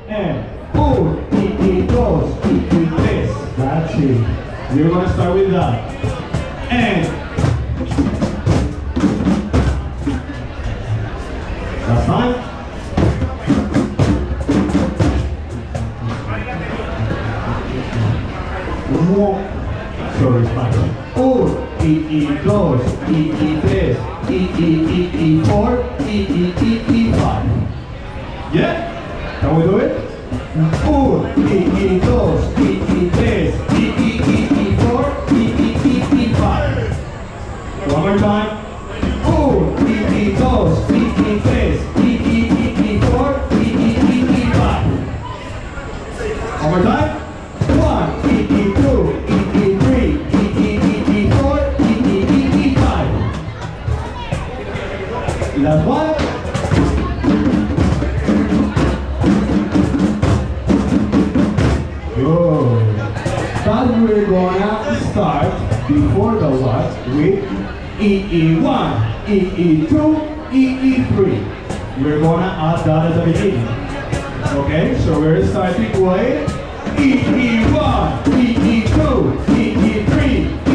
and un, y dos, y tres. That's it. We're gonna start with that. And that's fine. Sorry, Spanish. Un, y dos, y tres, y four, y five. Yeah? Can we do it? Un, y dos, y tres, y four, y five. One more time. Un, y dos, y tres, y four, y five. One more time. One, y two, y three, y four, y five. Last one. But we're gonna start before the what with E1, E2, E3. We're gonna add that at the beginning. Okay, so we're starting with E1, E2, E3,